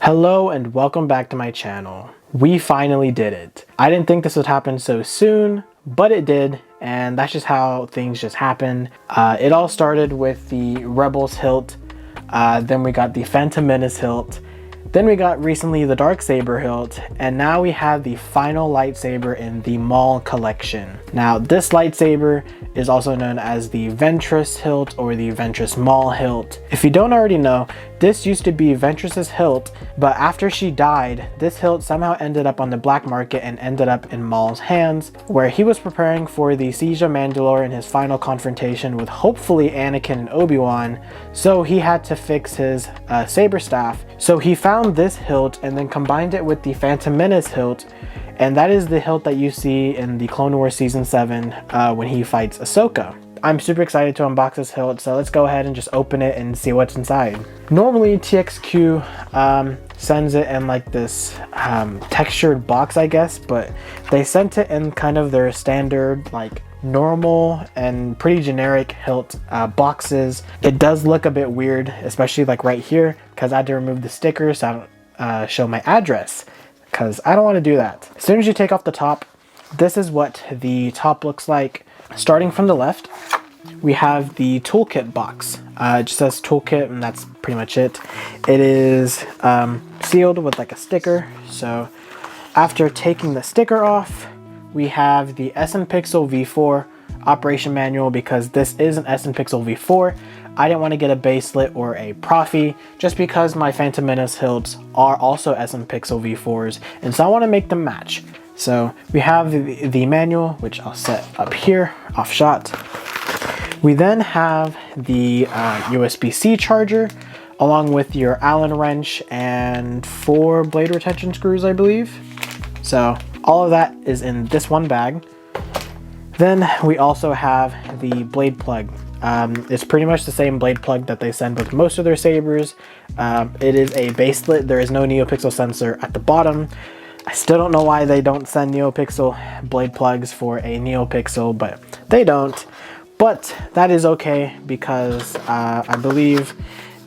Hello and welcome back to my channel. We finally did it. I didn't think this would happen so soon, but it did, and that's just how things just happened. It all started with the Rebels hilt, then we got the Phantom Menace hilt, then we got recently the Darksaber hilt, and now we have the final lightsaber in the Maul collection. Now this lightsaber is also known as the Ventress hilt or the Ventress Maul hilt. If you don't already know, this used to be Ventress's hilt, but after she died, this hilt somehow ended up on the black market and ended up in Maul's hands, where he was preparing for the Siege of Mandalore in his final confrontation with hopefully Anakin and Obi-Wan, so he had to fix his saber staff. So he found this hilt and then combined it with the Phantom Menace hilt, and that is the hilt that you see in the Clone Wars Season 7 when he fights Ahsoka. I'm super excited to unbox this hilt, so let's go ahead and just open it and see what's inside. Normally TXQ sends it in like this textured box, I guess, but they sent it in kind of their standard like normal and pretty generic hilt boxes. It does look a bit weird, especially like right here, because I had to remove the sticker so I don't show my address, because I don't want to do that. As soon as you take off the top, this is what the top looks like. Starting from the left, we have the toolkit box. It just says toolkit and that's pretty much it. It is sealed with like a sticker. So after taking the sticker off, we have the SN Pixel V-4 operation manual, because this is an SN Pixel V-4. I didn't want to get a baselit or a Profi just because my Phantom Menace hilts are also SN Pixel V4s, and so I want to make them match. So we have the manual, which I'll set up here off shot. We then have the USB-C charger along with your Allen wrench and 4 blade retention screws, I believe. So all of that is in this one bag. Then we also have the blade plug. It's pretty much the same blade plug that they send with most of their sabers. It is a baselit. There is no NeoPixel sensor at the bottom. I still don't know why they don't send NeoPixel blade plugs for a NeoPixel, but they don't. But that is okay, because I believe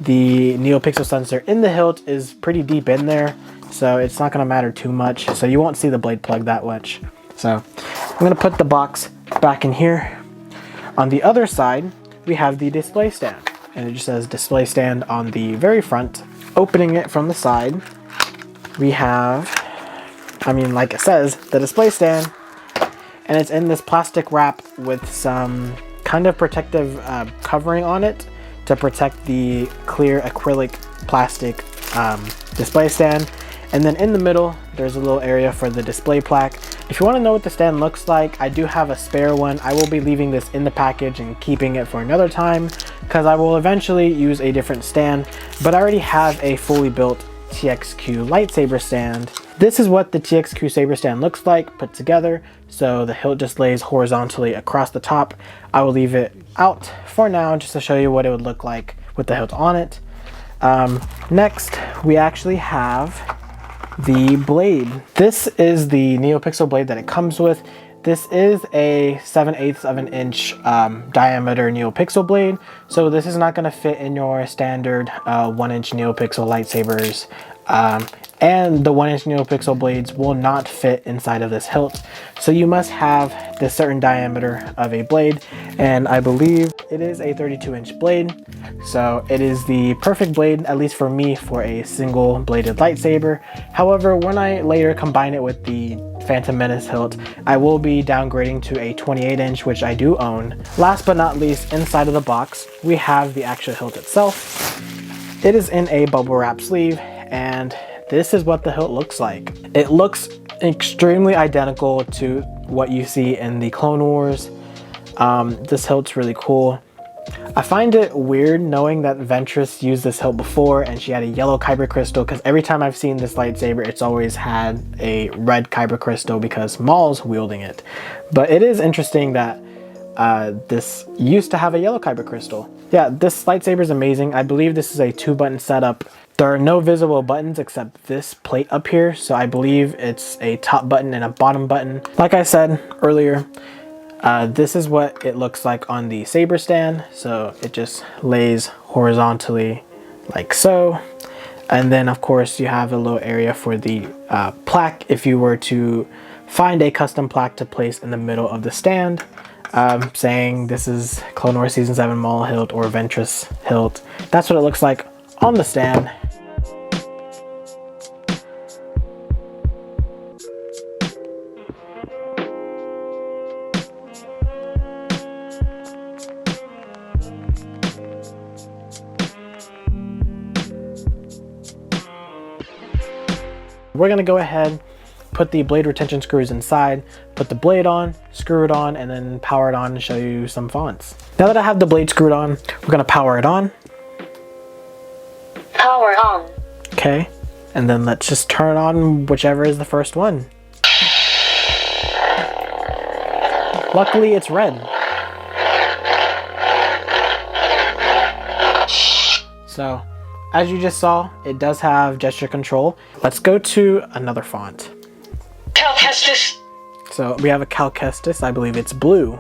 the NeoPixel sensor in the hilt is pretty deep in there, so it's not going to matter too much. So you won't see the blade plug that much. So I'm going to put the box back in here. On the other side, we have the display stand, and it just says display stand on the very front. Opening it from the side, we have, like it says, the display stand, and it's in this plastic wrap with some kind of protective covering on it to protect the clear acrylic plastic display stand. And then in the middle, there's a little area for the display plaque. If you want to know what the stand looks like, I do have a spare one. I will be leaving this in the package and keeping it for another time, because I will eventually use a different stand, but I already have a fully built TXQ lightsaber stand. This is what the TXQ saber stand looks like put together. So the hilt just lays horizontally across the top. I will leave it out for now just to show you what it would look like with the hilt on it. Next, we actually have the blade. This is the NeoPixel blade that it comes with. This is a 7/8 of an inch diameter NeoPixel blade, so this is not going to fit in your standard 1-inch NeoPixel lightsabers, and the 1-inch NeoPixel blades will not fit inside of this hilt, so you must have this certain diameter of a blade, and I believe it is a 32-inch blade, so it is the perfect blade, at least for me, for a single bladed lightsaber. However, when I later combine it with the Phantom Menace hilt, I will be downgrading to a 28-inch, which I do own. Last but not least, inside of the box, we have the actual hilt itself. It is in a bubble wrap sleeve, and this is what the hilt looks like. It looks extremely identical to what you see in the Clone Wars. This hilt's really cool. I find it weird knowing that Ventress used this hilt before and she had a yellow kyber crystal, because every time I've seen this lightsaber, it's always had a red kyber crystal because Maul's wielding it. But it is interesting that this used to have a yellow kyber crystal. Yeah, this lightsaber is amazing. I believe this is a 2-button setup. There are no visible buttons except this plate up here, so I believe it's a top button and a bottom button. Like I said earlier, this is what it looks like on the saber stand. So it just lays horizontally like so. And then of course you have a little area for the plaque if you were to find a custom plaque to place in the middle of the stand, saying this is Clone Wars Season 7 Maul hilt or Ventress hilt. That's what it looks like on the stand. We're gonna go ahead, put the blade retention screws inside, put the blade on, screw it on, and then power it on and show you some fonts. Now that I have the blade screwed on, we're gonna power it on. Power on. Okay, and then let's just turn on whichever is the first one. Luckily it's red. So, as you just saw, it does have gesture control. Let's go to another font. Cal Kestis. So we have a Cal Kestis, I believe it's blue.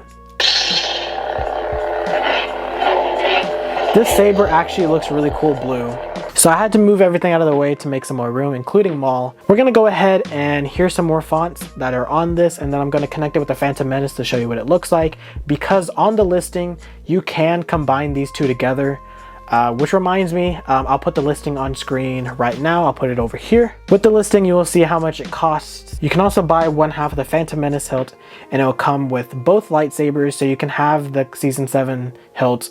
This saber actually looks really cool blue. So I had to move everything out of the way to make some more room, including Maul. We're gonna go ahead and here's some more fonts that are on this, and then I'm gonna connect it with the Phantom Menace to show you what it looks like, because on the listing, you can combine these two together. Which reminds me, I'll put the listing on screen right now. I'll put it over here. With the listing, you will see how much it costs. You can also buy one half of the Phantom Menace hilt, and it will come with both lightsabers, so you can have the Season 7 hilt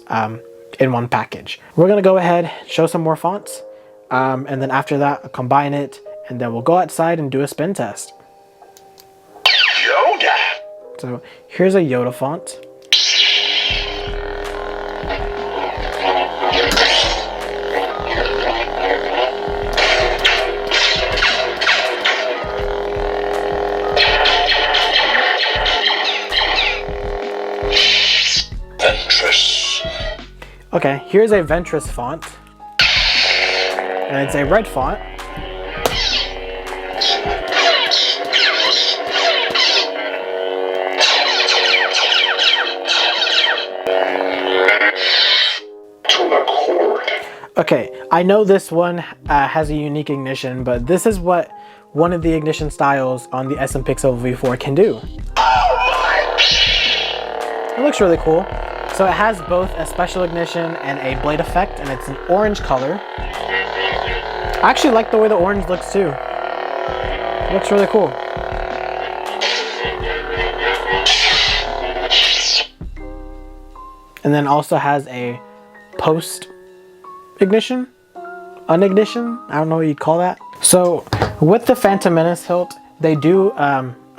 in one package. We're gonna go ahead, show some more fonts, and then after that, I'll combine it, and then we'll go outside and do a spin test. Yoda. So here's a Yoda font. Ventress. Okay, here's a Ventress font, and it's a red font. To the cord. Okay, I know this one has a unique ignition, but this is what one of the ignition styles on the SM Pixel V4 can do. It looks really cool. So it has both a special ignition and a blade effect, and it's an orange color. I actually like the way the orange looks too. It looks really cool. And then also has a post ignition, unignition, I don't know what you'd call that. So with the Phantom Menace hilt, they do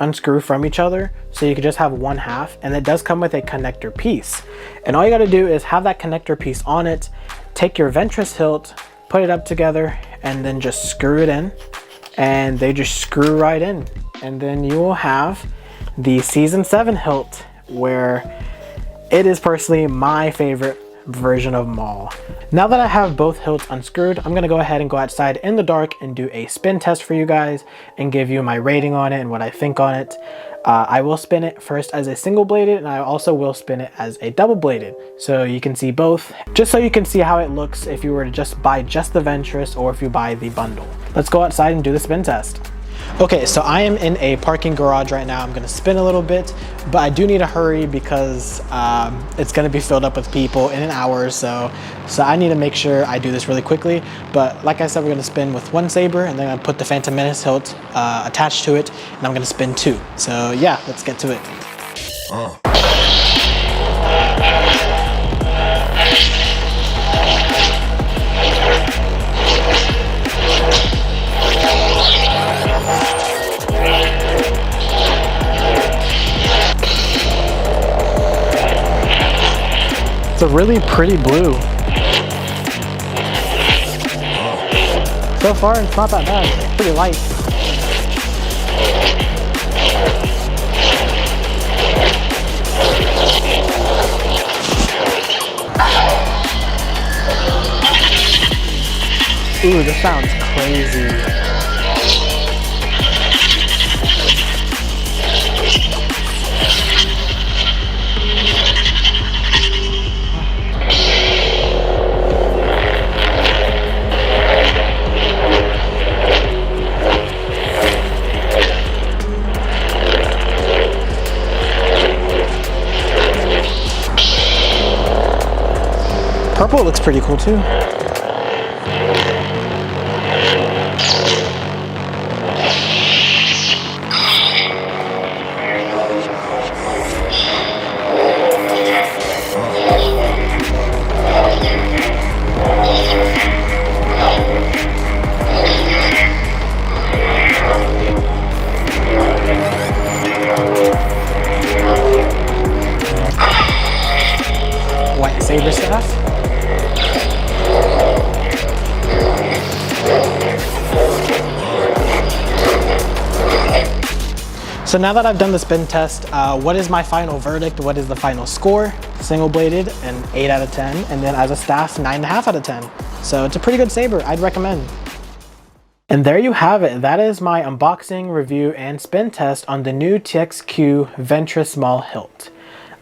unscrew from each other, so you could just have one half, and it does come with a connector piece. And all you got to do is have that connector piece on it, take your Ventress hilt, put it up together, and then just screw it in, and they just screw right in. And then you will have the Season 7 hilt, where it is personally my favorite version of Maul. Now that I have both hilts unscrewed, I'm gonna go ahead and go outside in the dark and do a spin test for you guys and give you my rating on it and what I think on it. I will spin it first as a single bladed, and I also will spin it as a double bladed, so you can see both, just so you can see how it looks if you were to just buy just the Ventress or if you buy the bundle. Let's go outside and do the spin test. Okay, so I am in a parking garage right now. I'm gonna spin a little bit, but I do need to hurry because it's gonna be filled up with people in an hour or so. So I need to make sure I do this really quickly. But like I said, we're gonna spin with one saber, and then I'm gonna put the Phantom Menace hilt attached to it, and I'm gonna spin two. So yeah, let's get to it. It's a really pretty blue. So far, it's not that bad. It's pretty light. Ooh, this sounds crazy. Oh, it looks pretty cool too. Lightsaber staff. So now that I've done the spin test, what is my final verdict? What is the final score? Single bladed, an 8 out of 10, and then as a staff, 9.5 out of 10. So it's a pretty good saber, I'd recommend. And there you have it. That is my unboxing, review, and spin test on the new TXQ Ventress Maul hilt.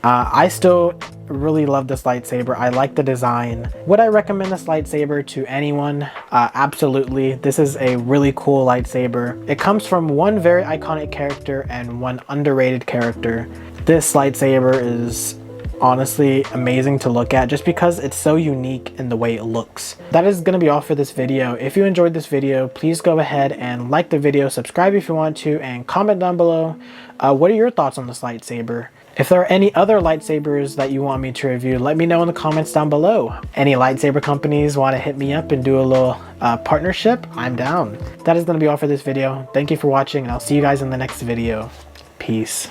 I still really love this lightsaber. I like the design. Would I recommend this lightsaber to anyone? Absolutely. This is a really cool lightsaber. It comes from one very iconic character and one underrated character. This lightsaber is honestly amazing to look at just because it's so unique in the way it looks. That is going to be all for this video. If you enjoyed this video, please go ahead and like the video, subscribe if you want to, and comment down below. What are your thoughts on this lightsaber? If there are any other lightsabers that you want me to review, let me know in the comments down below. Any lightsaber companies want to hit me up and do a little partnership, I'm down. That is going to be all for this video. Thank you for watching, and I'll see you guys in the next video. Peace.